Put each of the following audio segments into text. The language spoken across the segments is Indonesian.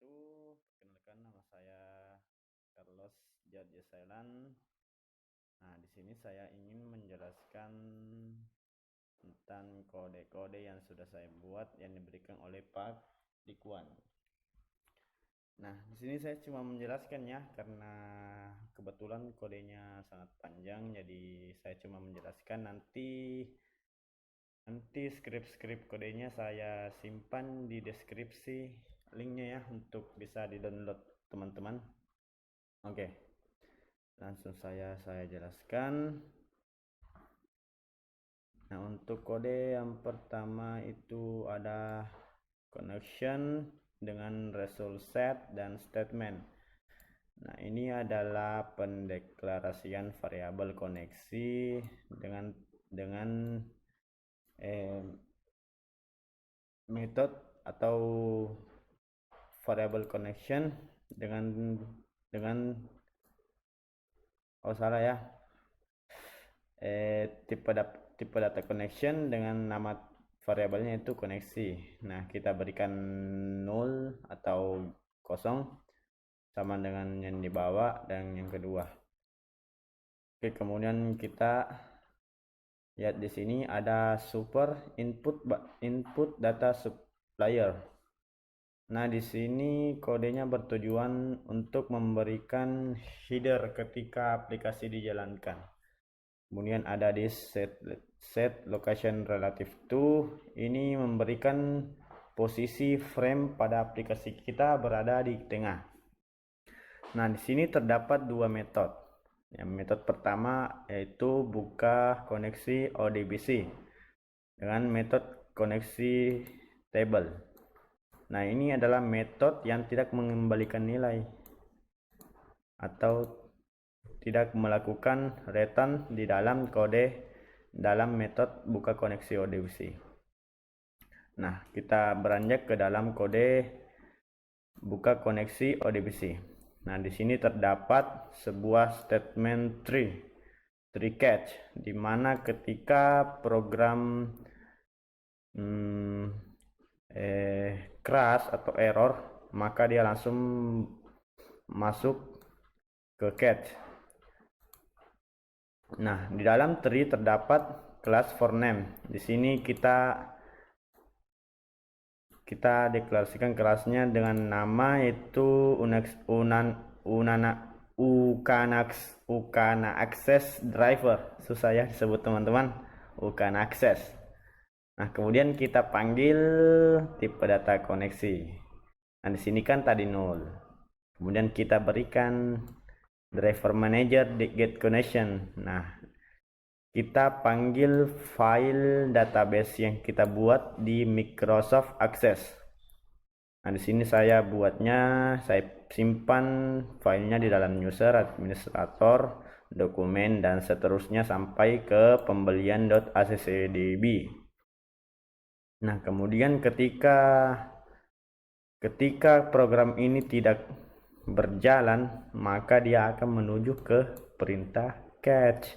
wabarakatuh. Perkenalkan, nama saya Carlos Jadjesailan. Nah, di sini saya ingin menjelaskan tentang kode-kode yang sudah saya buat yang diberikan oleh Pak Dikwan. Nah, di sini saya cuma menjelaskan ya, karena kebetulan kodenya sangat panjang, jadi saya cuma menjelaskan. Nanti skrip kodenya saya simpan di deskripsi linknya ya, untuk bisa di-download teman-teman. Oke, langsung saya jelaskan. Nah, untuk kode yang pertama itu ada connection dengan result set dan statement. Nah, ini adalah pendeklarasian variabel koneksi dengan metode atau variable connection dengan oh salah ya, tipe data connection dengan nama variabelnya itu koneksi. Nah, kita berikan null atau kosong sama dengan yang di bawah dan yang kedua. Oke, kemudian kita lihat di sini ada super input data supplier. Nah, di sini kodenya bertujuan untuk memberikan header ketika aplikasi dijalankan. Kemudian ada di set location relative to, ini memberikan posisi frame pada aplikasi kita berada di tengah. Nah, di sini terdapat dua metode. Yang metode pertama yaitu buka koneksi ODBC dengan metode koneksi table. Nah, ini adalah metode yang tidak mengembalikan nilai atau tidak melakukan return di dalam metode buka koneksi ODBC. Nah, kita beranjak ke dalam kode buka koneksi ODBC. Nah, di sini terdapat sebuah statement tree catch, di mana ketika program crash atau error, maka dia langsung masuk ke catch. Nah, di dalam tree terdapat kelas for name. Di sini kita deklarasikan kelasnya dengan nama yaitu Ukana Access Driver. Susah ya disebut teman-teman, Ukana Access. Nah, kemudian kita panggil tipe data koneksi. Nah, di sini kan tadi 0. Kemudian kita berikan driver manager di get connection. Nah, kita panggil file database yang kita buat di Microsoft Access. Nah, di sini saya simpan filenya di dalam user, administrator, dokumen, dan seterusnya sampai ke pembelian.accdb. Nah, kemudian ketika program ini tidak berjalan, maka dia akan menuju ke perintah catch.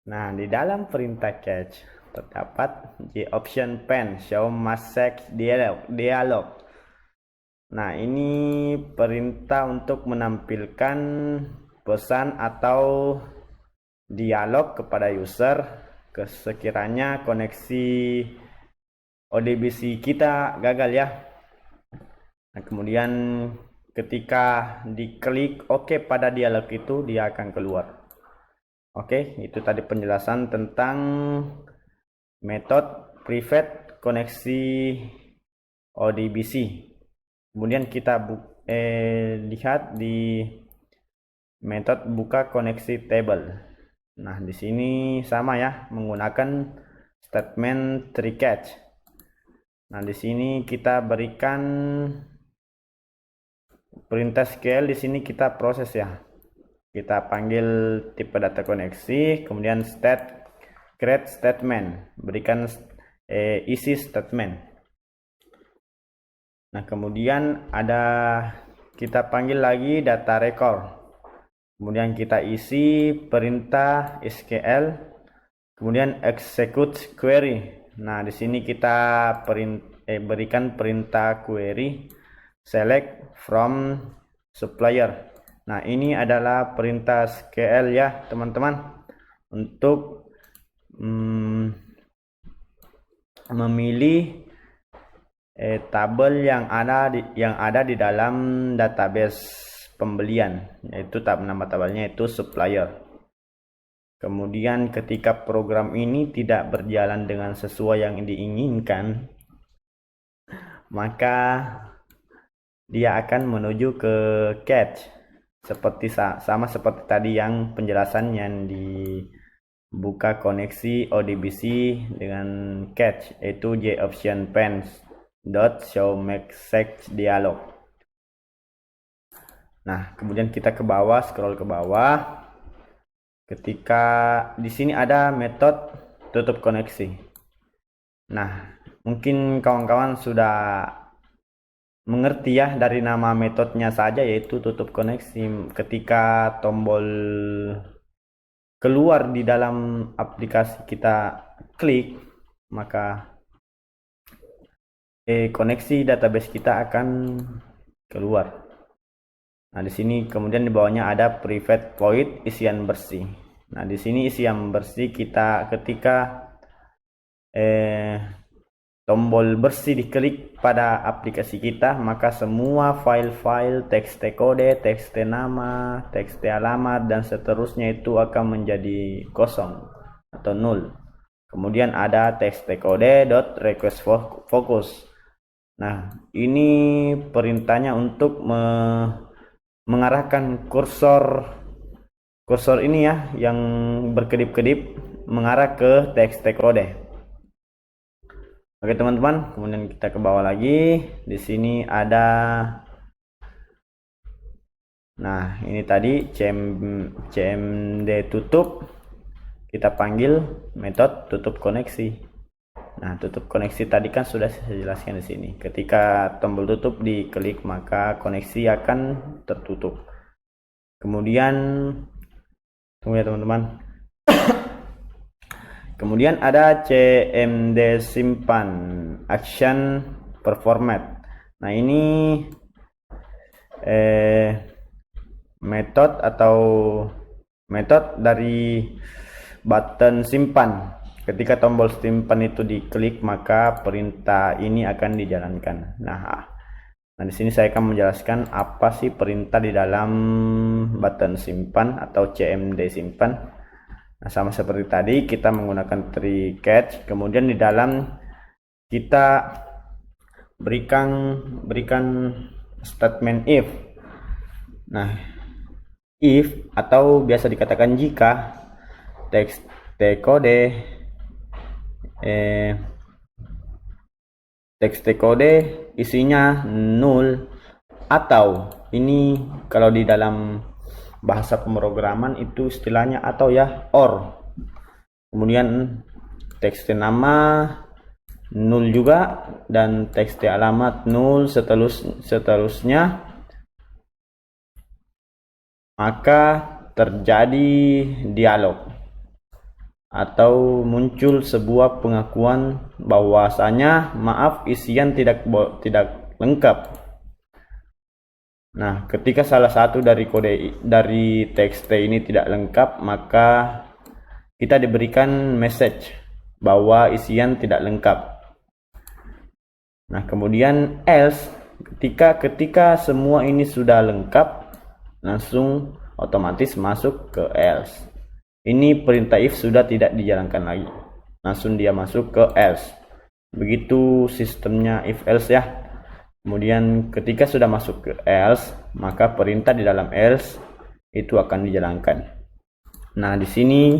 Nah, di dalam perintah catch terdapat the option pane show message dialog. Nah, ini perintah untuk menampilkan pesan atau dialog kepada user sekiranya koneksi ODBC kita gagal ya. Nah, kemudian ketika diklik OK pada dialog itu, dia akan keluar. Oke, itu tadi penjelasan tentang metode private koneksi ODBC. Kemudian kita lihat di metode buka koneksi table. Nah, di sini sama ya, menggunakan statement tree catch. Nah, di sini kita berikan perintah SQL, di sini kita proses ya. Kita panggil tipe data koneksi, kemudian create statement, berikan isi statement. Nah, kemudian kita panggil lagi data record, kemudian kita isi perintah SQL, kemudian execute query. Nah, di sini kita berikan perintah query select from supplier. Nah, ini adalah perintah SQL ya teman-teman, untuk memilih tabel yang ada di dalam database pembelian, yaitu nama tabelnya itu supplier. Kemudian ketika program ini tidak berjalan dengan sesuai yang diinginkan, maka dia akan menuju ke catch, sama seperti tadi yang penjelasannya dibuka koneksi ODBC dengan catch, yaitu JOptionPens.showMessage dialog. Nah, kemudian kita ke bawah, scroll ke bawah. Ketika di sini ada metode tutup koneksi. Nah, mungkin kawan-kawan sudah mengerti ya dari nama metodenya saja, yaitu tutup koneksi. Ketika tombol keluar di dalam aplikasi kita klik, maka koneksi database kita akan keluar. Nah, di sini kemudian di bawahnya ada private void isian bersih. Nah, di sini isian bersih kita ketika tombol bersih diklik pada aplikasi kita, maka semua file-file txt kode, txt nama, txt alamat dan seterusnya itu akan menjadi kosong atau null. Kemudian ada txt kode.request focus. Nah, ini perintahnya untuk mengarahkan kursor ini ya, yang berkedip-kedip mengarah ke txt kode. Oke teman-teman, kemudian kita ke bawah lagi. Di sini ada, nah ini tadi cmd tutup, kita panggil metode tutup koneksi. Nah, tutup koneksi tadi kan sudah saya jelaskan di sini. Ketika tombol tutup diklik, maka koneksi akan tertutup. Kemudian tunggu ya teman-teman. Kemudian ada cmd simpan action performat. Nah, ini metode dari button simpan. Ketika tombol simpan itu diklik, maka perintah ini akan dijalankan. Nah, di sini saya akan menjelaskan apa sih perintah di dalam button simpan atau cmd simpan. Nah, sama seperti tadi kita menggunakan tree catch, kemudian di dalam kita berikan statement if. Nah, if atau biasa dikatakan jika txt kode txt kode isinya null, atau ini kalau di dalam bahasa pemrograman itu istilahnya atau ya, or. Kemudian txt nama null juga dan txt alamat null, seterusnya, maka terjadi dialog atau muncul sebuah pengakuan bahwasanya maaf, isian tidak lengkap. Nah, ketika salah satu dari txt ini tidak lengkap, maka kita diberikan message bahwa isian tidak lengkap. Nah, kemudian else, ketika semua ini sudah lengkap, langsung otomatis masuk ke else. Ini perintah if sudah tidak dijalankan lagi, langsung dia masuk ke else. Begitu sistemnya if else ya. Kemudian ketika sudah masuk ke else, maka perintah di dalam else itu akan dijalankan. Nah, di sini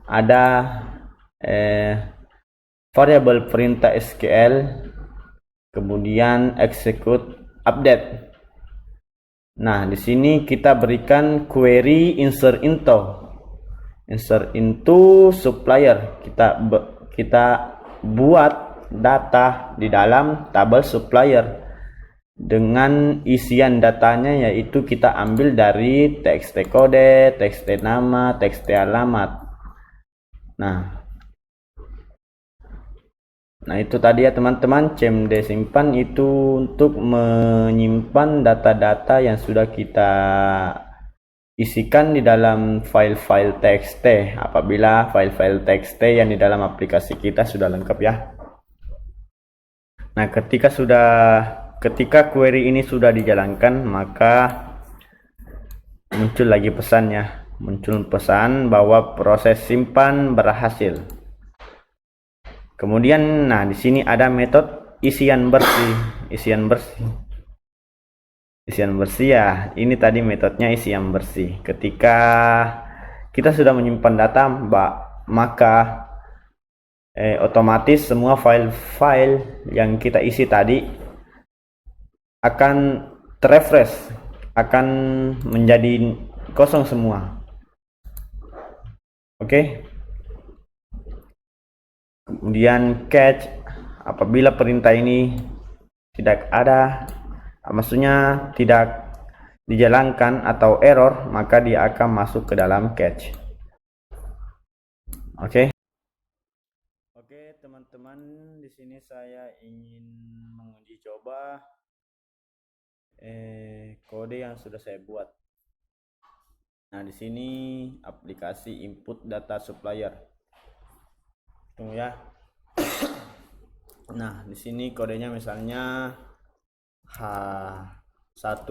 ada variabel perintah SQL, kemudian execute update. Nah, di sini kita berikan query insert into supplier. Kita buat data di dalam tabel supplier dengan isian datanya, yaitu kita ambil dari txt kode, txt nama, txt alamat. Nah, Nah, itu tadi ya teman-teman, cmd simpan itu untuk menyimpan data-data yang sudah kita isikan di dalam file-file txt apabila file-file txt yang di dalam aplikasi kita sudah lengkap ya. Nah, ketika query ini sudah dijalankan, maka muncul lagi pesannya, muncul pesan bahwa proses simpan berhasil. Kemudian, nah di sini ada metode isian bersih ya. Ini tadi metodenya isian bersih. Ketika kita sudah menyimpan data, maka otomatis semua file-file yang kita isi tadi akan terrefresh, akan menjadi kosong semua. Oke. Kemudian catch, apabila perintah ini tidak ada, maksudnya tidak dijalankan atau error, maka dia akan masuk ke dalam catch. Oke. Oke, teman-teman, di sini saya ingin menguji coba kode yang sudah saya buat. Nah, di sini aplikasi input data supplier. Tunggu ya. Nah, di sini kodenya misalnya H1.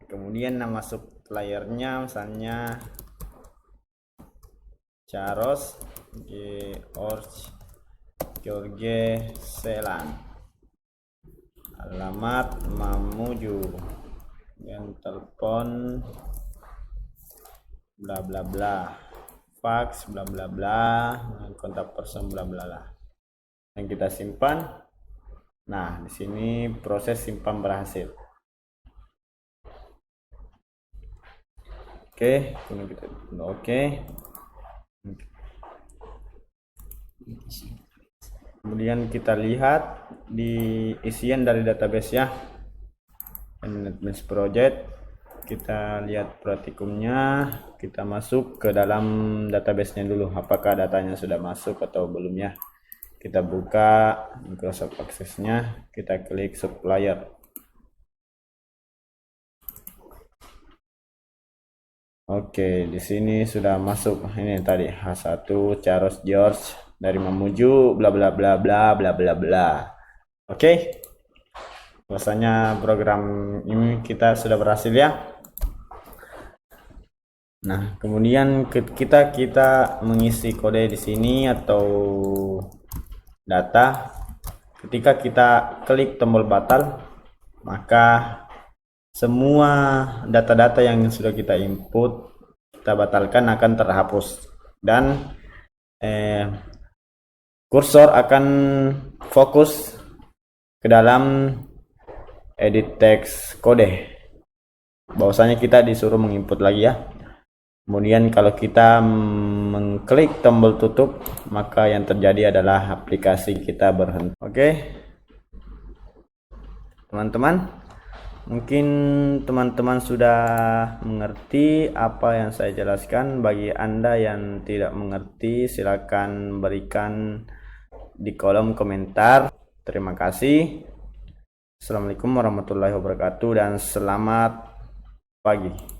Kemudian nama suppliernya misalnya Charles George Selan. Alamat Mamuju. Dan telepon bla bla bla. Fax bla bla bla, kontak person bla bla bla. Yang kita simpan. Nah, di sini proses simpan berhasil. Oke, kemudian kita lihat di isian dari database ya. Advanced project, kita lihat praktikumnya, kita masuk ke dalam database-nya dulu, apakah datanya sudah masuk atau belum ya. Kita buka Microsoft Access-nya, kita klik supplier. Oke, di sini sudah masuk. Ini tadi H1 Charles George dari Mamuju bla bla bla bla bla bla bla. Oke. Rasanya program ini kita sudah berhasil ya. Nah, kemudian kita mengisi kode di sini atau data. Ketika kita klik tombol batal, maka semua data-data yang sudah kita input, kita batalkan akan terhapus dan kursor akan fokus ke dalam edit text kode. Bahwasanya kita disuruh menginput lagi ya. Kemudian kalau kita mengklik tombol tutup, maka yang terjadi adalah aplikasi kita berhenti. Oke. Teman-teman, mungkin teman-teman sudah mengerti apa yang saya jelaskan. Bagi Anda yang tidak mengerti, silakan berikan di kolom komentar. Terima kasih. Assalamualaikum warahmatullahi wabarakatuh dan selamat pagi.